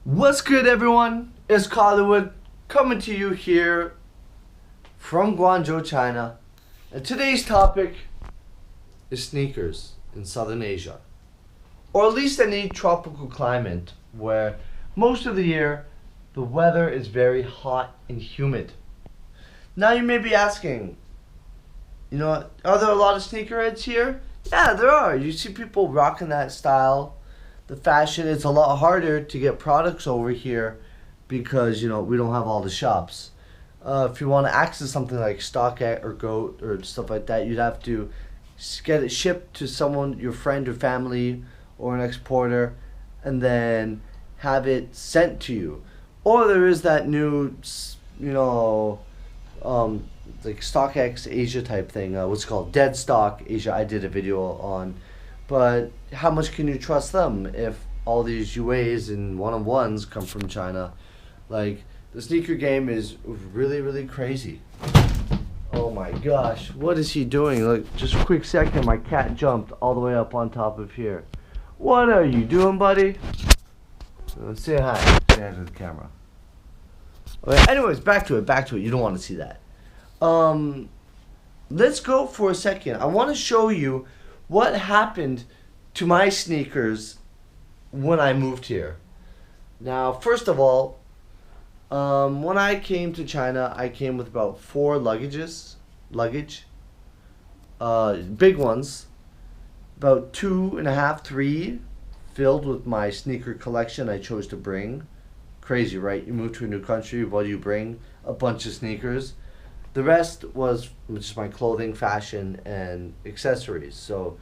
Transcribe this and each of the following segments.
What's good, everyone? It's Hollywood coming to you here from Guangzhou, China. And today's topic is sneakers in Southern Asia, or at least any tropical climate where most of the year the weather is very hot and humid. Now you may be asking, are there a lot of sneakerheads here? Yeah, there are. You see people rocking that style. The fashion, it's a lot harder to get products over here because we don't have all the shops. If you want to access something like StockX or Goat or stuff like that, you'd have to get it shipped to someone, your friend or family, or an exporter, and then have it sent to you. Or there is that new, like StockX Asia type thing, what's called Dead Stock Asia. I did a video on. But how much can you trust them if all these UAs and one-on-ones come from China? Like, the sneaker game is really, really crazy. Oh my gosh, what is he doing? Look, just a quick second, my cat jumped all the way up on top of here. What are you doing, buddy? Say hi. Say hi to the camera. Okay, anyways, back to it. You don't want to see that. Let's go for a second. I want to show you what happened to my sneakers when I moved here. Now, first of all, when I came to China, I came with about 4 luggage, big ones, about 2.5, 3 filled with my sneaker collection I chose to bring. Crazy, right? You move to a new country, what do you bring? A bunch of sneakers. The rest was just my clothing, fashion, and accessories. So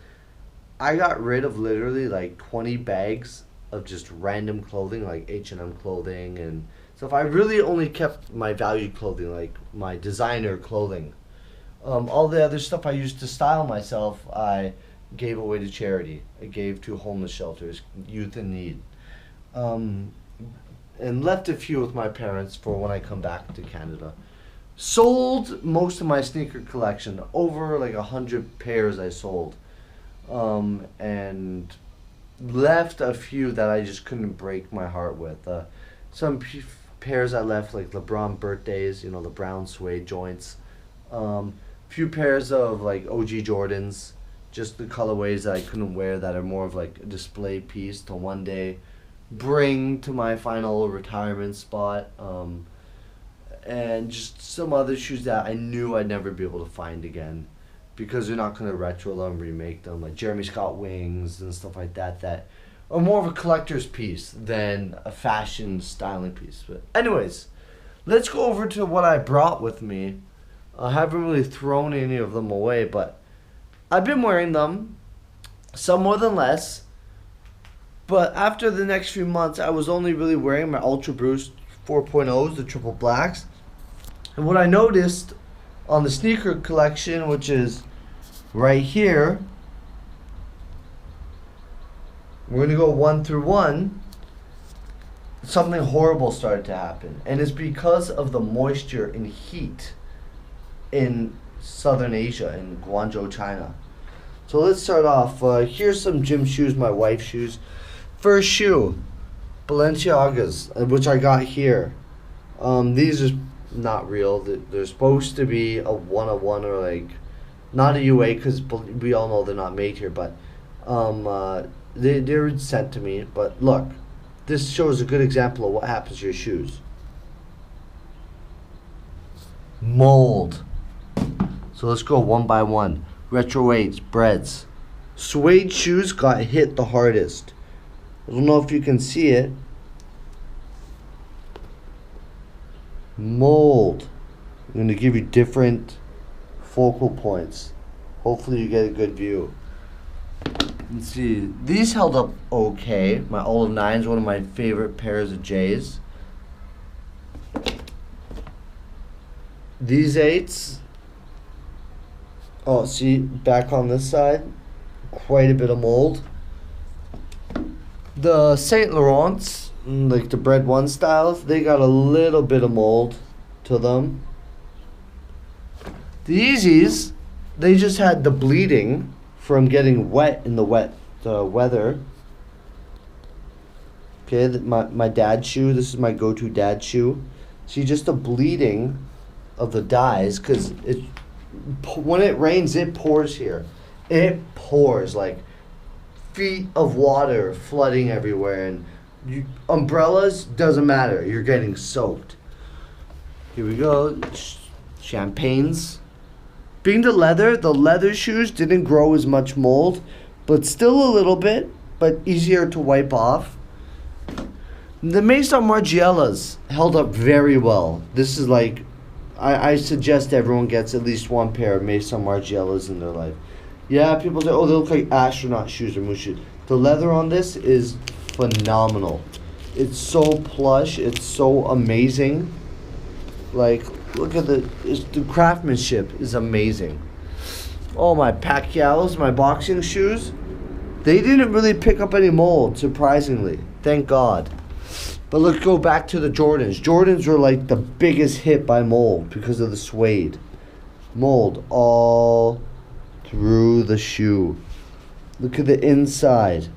I got rid of literally like 20 bags of just random clothing, like H&M clothing and stuff. I really only kept my valued clothing, like my designer clothing. All the other stuff I used to style myself, I gave away to charity. I gave to homeless shelters, youth in need. And left a few with my parents for when I come back to Canada. Sold most of my sneaker collection, over like 100 pairs I sold, and left a few that I just couldn't break my heart with. Some pairs I left, like LeBron birthdays, the brown suede joints. Few pairs of like OG Jordans, just the colorways that I couldn't wear that are more of like a display piece to one day bring to my final retirement spot. And just some other shoes that I knew I'd never be able to find again because they're not going to retro them, remake them, like Jeremy Scott wings and stuff like that are more of a collector's piece than a fashion styling piece. But anyways, let's go over to what I brought with me. I haven't really thrown any of them away, but I've been wearing them, some more than less. But after the next few months, I was only really wearing my Ultra Boost 4.0s, the triple blacks. And what I noticed on the sneaker collection, which is right here, we're going to go 1 through 1, something horrible started to happen. And it's because of the moisture and heat in Southern Asia, in Guangzhou, China. So let's start off. Here's some gym shoes, my wife's shoes. First shoe, Balenciagas, which I got here. These are not real. They're supposed to be a one-on-one or like not a UA because we all know they're not made here. But they're sent to me. But look, this shows a good example of what happens to your shoes. Mold. So let's go one by one. Retro 8s, Breds. Suede shoes got hit the hardest. I don't know if you can see it. Mold. I'm going to give you different focal points. Hopefully you get a good view. Let's see. These held up okay. My Olive 9 is one of my favorite pairs of J's. These 8s. Oh, see, back on this side, quite a bit of mold. The Saint Laurents, like the Bred 1 styles, they got a little bit of mold to them. The Yeezys, they just had the bleeding from getting wet in the wet weather. Okay, my dad's shoe. This is my go-to dad shoe. See, just the bleeding of the dyes, because when it rains, it pours here. It pours like feet of water flooding everywhere, and umbrellas doesn't matter. You're getting soaked. Here we go. Champagnes. Being the leather shoes didn't grow as much mold, but still a little bit, but easier to wipe off. The Maison Margiela's held up very well. This is like, I suggest everyone gets at least one pair of Maison Margiela's in their life. Yeah, people say, oh, they look like astronaut shoes or moose shoes. The leather on this is phenomenal. It's so plush. It's so amazing. Like, look at the craftsmanship is amazing. Oh, my Pacquiao's, my boxing shoes, they didn't really pick up any mold, surprisingly. Thank God. But let's go back to the Jordans. Jordans were like the biggest hit by mold because of the suede. Mold all through the shoe. Look at the inside.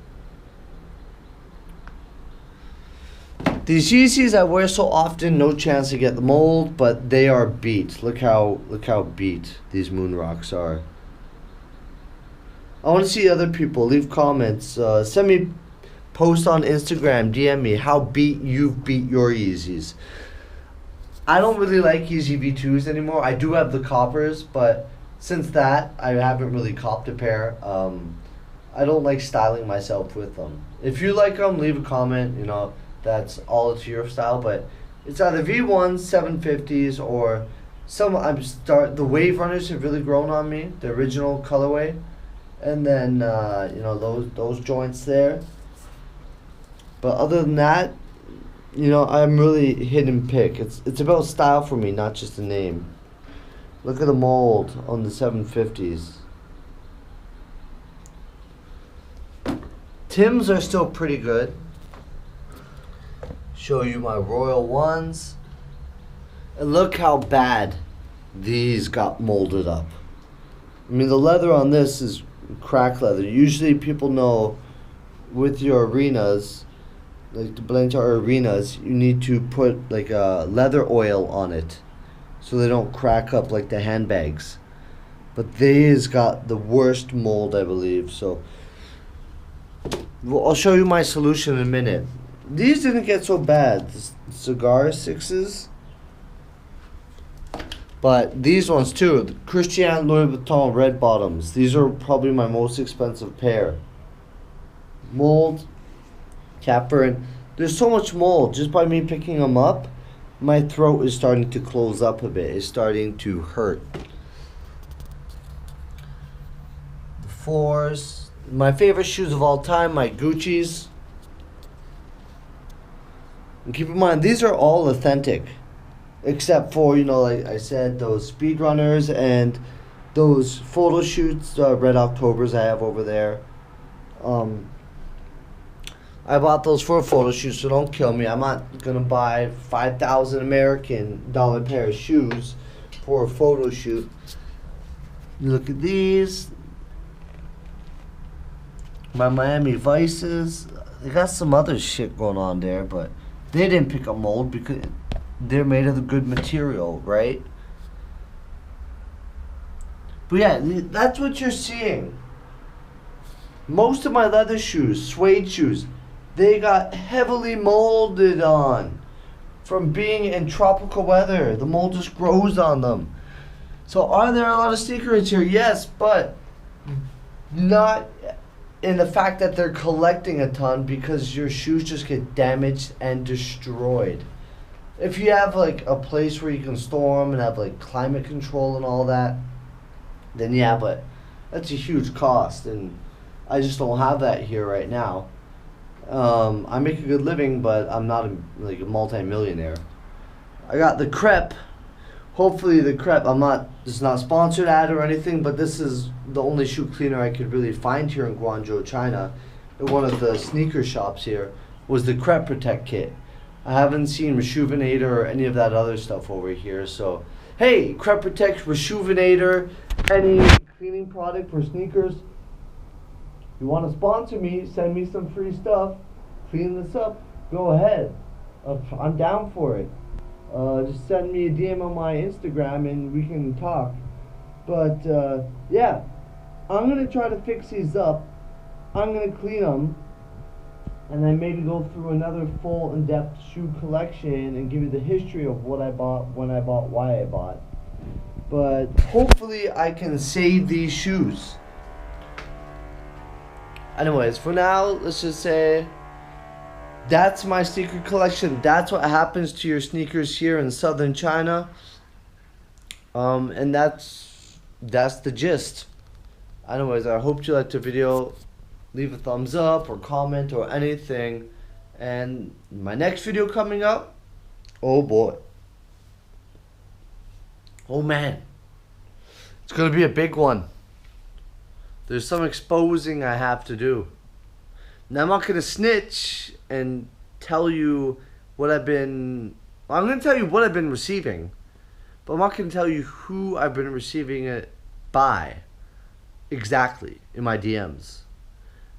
These Yeezys I wear so often, no chance to get the mold, but they are beat. Look how beat these moon rocks are. I want to see other people. Leave comments. Send me post on Instagram. DM me how beat you've beat your Yeezys. I don't really like Yeezy V2s anymore. I do have the coppers, but since that, I haven't really copped a pair. I don't like styling myself with them. If you like them, leave a comment. You know, that's all to your style. But it's either V1s, 750s, or the Wave Runners have really grown on me. The original colorway. And then, you know, those joints there. But other than that, you know, I'm really hit and pick. It's about style for me, not just the name. Look at the mold on the 750s. Tim's are still pretty good. Show you my Royal ones. And look how bad these got molded up. I mean, the leather on this is crack leather. Usually people know with your arenas, like the Balenciaga arenas, you need to put like a leather oil on it so they don't crack up like the handbags. But these got the worst mold, I believe. So I'll show you my solution in a minute. These didn't get so bad. The cigar sixes. But these ones too, the Christian Louis Vuitton red bottoms. These are probably my most expensive pair. Mold, capper, and there's so much mold. Just by me picking them up, my throat is starting to close up a bit. It's starting to hurt. The fours, my favorite shoes of all time, my Gucci's. And keep in mind, these are all authentic. Except for, you know, like I said, those speed runners and those photo shoots, Red Octobers I have over there. I bought those for a photo shoot, so don't kill me. I'm not gonna buy 5,000 American dollar pair of shoes for a photo shoot. You look at these. My Miami Vices. They got some other shit going on there, but they didn't pick up mold because they're made of the good material, right? But yeah, that's what you're seeing. Most of my leather shoes, suede shoes, they got heavily molded on from being in tropical weather. The mold just grows on them. So are there a lot of sneakers here? Yes, but not in the fact that they're collecting a ton, because your shoes just get damaged and destroyed. If you have like a place where you can store them and have like climate control and all that, then yeah, but that's a huge cost, and I just don't have that here right now. I make a good living, but I'm not like a multi-millionaire. I got the crep. Hopefully the crep, it's not sponsored ad or anything, but this is the only shoe cleaner I could really find here in Guangzhou, China. At one of the sneaker shops here was the Crep Protect kit. I haven't seen Rejuvenator or any of that other stuff over here. So, hey, Crep Protect, Rejuvenator, any cleaning product for sneakers. If you want to sponsor me, send me some free stuff. Clean this up. go ahead. I'm down for it. Just send me a DM on my Instagram and we can talk. But yeah, I'm gonna try to fix these up. I'm gonna clean them, and then maybe go through another full in-depth shoe collection and give you the history of what I bought, when I bought, why I bought. But hopefully I can save these shoes. Anyways, for now, let's just say that's my sneaker collection. That's what happens to your sneakers here in southern China. And that's the gist. Anyways, I hope you liked the video. Leave a thumbs up or comment or anything. And my next video coming up, oh boy. Oh man. It's gonna be a big one. There's some exposing I have to do. Now I'm not gonna snitch and tell you what I've been. Well, I'm gonna tell you what I've been receiving, but I'm not gonna tell you who I've been receiving it by exactly in my DMs.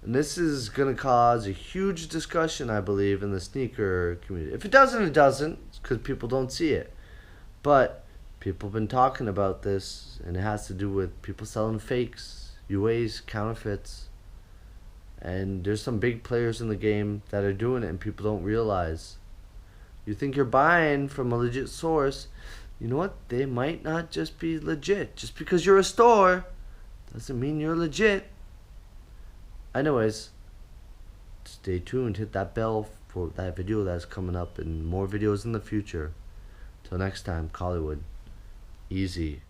And this is gonna cause a huge discussion, I believe, in the sneaker community. If it doesn't, it doesn't, because people don't see it. But people have been talking about this, and it has to do with people selling fakes, UAs, counterfeits. And there's some big players in the game that are doing it and people don't realize. You think you're buying from a legit source, you know what? They might not just be legit. Just because you're a store doesn't mean you're legit. Anyways, stay tuned. Hit that bell for that video that's coming up and more videos in the future. Till next time, Hollywood. Easy.